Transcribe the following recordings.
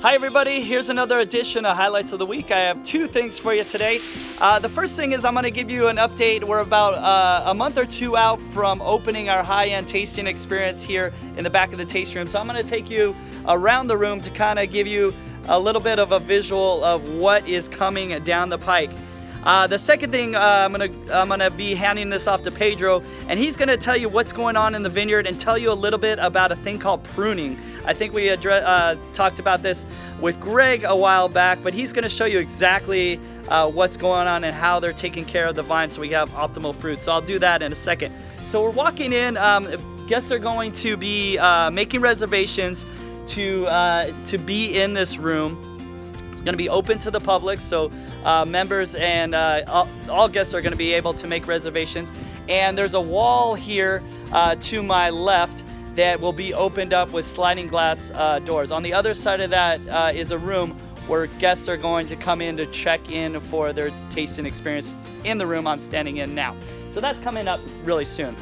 Hi everybody, here's another edition of Highlights of the Week. I have two things for you today. The first thing is I'm going to give you an update. We're about a month or two out from opening our high-end tasting experience here in the back of the tasting room. So I'm going to take you around the room to kind of give you a little bit of a visual of what is coming down the pike. The second thing, I'm gonna be handing this off to Pedro, and he's gonna tell you what's going on in the vineyard and tell you a little bit about a thing called pruning. I think we talked about this with Greg a while back, but he's gonna show you exactly what's going on and how they're taking care of the vine so we have optimal fruit. So I'll do that in a second. So we're walking in, guests are going to be making reservations to be in this room. It's going to be open to the public, so members and all guests are going to be able to make reservations. And there's a wall here to my left that will be opened up with sliding glass doors. On the other side of that is a room where guests are going to come in to check in for their tasting experience in the room I'm standing in now. So that's coming up really soon.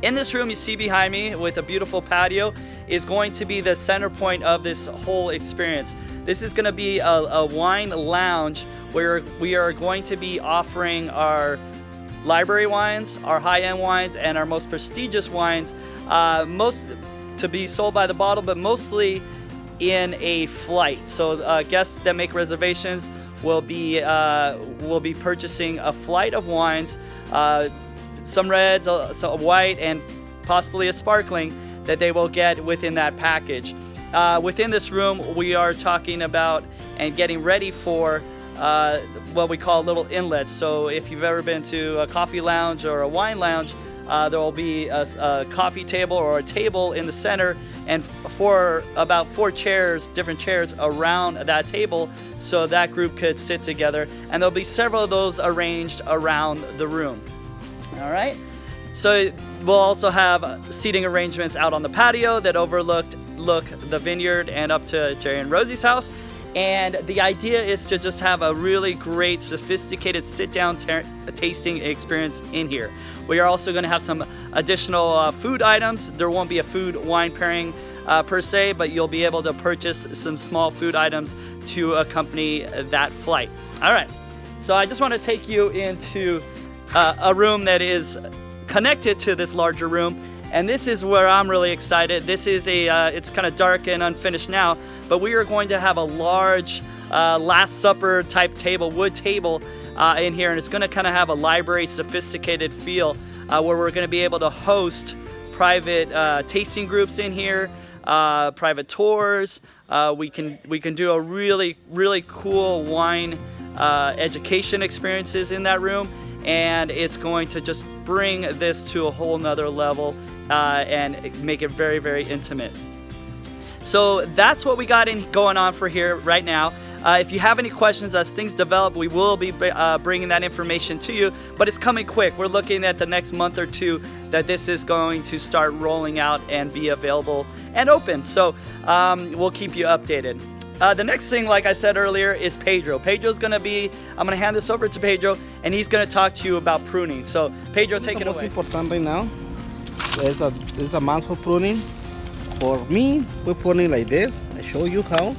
In this room you see behind me with a beautiful patio is going to be the center point of this whole experience. This is going to be a wine lounge where we are going to be offering our library wines, our high-end wines, and our most prestigious wines, most to be sold by the bottle, but mostly in a flight. So guests that make reservations will be purchasing a flight of wines, some reds, some white, and possibly a sparkling that they will get within that package. Within this room, we are talking about and getting ready for what we call little inlets. So if you've ever been to a coffee lounge or a wine lounge, there will be a coffee table or a table in the center, and about four chairs, different chairs around that table, so that group could sit together. And there'll be several of those arranged around the room. All right. So we'll also have seating arrangements out on the patio that overlook the vineyard and up to Jerry and Rosie's house. And the idea is to just have a really great, sophisticated sit-down tasting experience in here. We are also going to have some additional food items. There won't be a food-wine pairing per se, but you'll be able to purchase some small food items to accompany that flight. All right, so I just want to take you into a room that is connected to this larger room, and this is where I'm really excited. This is it's kind of dark and unfinished now, but we are going to have a large Last Supper type table, wood table in here, and it's going to kind of have a library sophisticated feel where we're going to be able to host private tasting groups in here, private tours. We can do a really cool wine education experiences in that room, and it's going to just bring this to a whole nother level and make it very intimate. So that's what we got going on for here right now. If you have any questions as things develop, we will be bringing that information to you, but it's coming quick. We're looking at the next month or two that this is going to start rolling out and be available and open. So we'll keep you updated. The next thing, like I said earlier, is Pedro. I'm going to hand this over to Pedro, and he's going to talk to you about pruning. So Pedro, take it away. What's important right now is a mango pruning. For me, we're pruning like this. I show you how.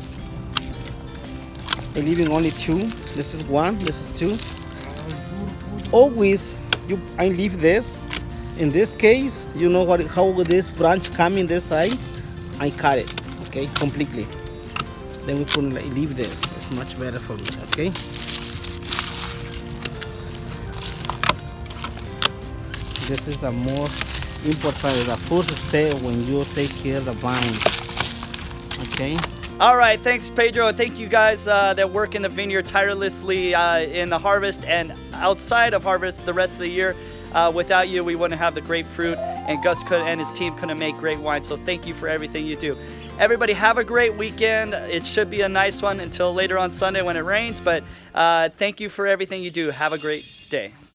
I'm leaving only two. This is one, this is two. Always, I leave this. In this case, you know how this branch come in this side. I cut it, okay, completely. Then we leave this. It's much better for me, okay? This is the most important, the first step when you take care of the vine, okay? All right, thanks Pedro. Thank you guys that work in the vineyard tirelessly in the harvest and outside of harvest the rest of the year. Without you, we wouldn't have the great fruit, and Gus and his team couldn't make great wine. So thank you for everything you do. Everybody have a great weekend. It should be a nice one until later on Sunday when it rains, but thank you for everything you do. Have a great day.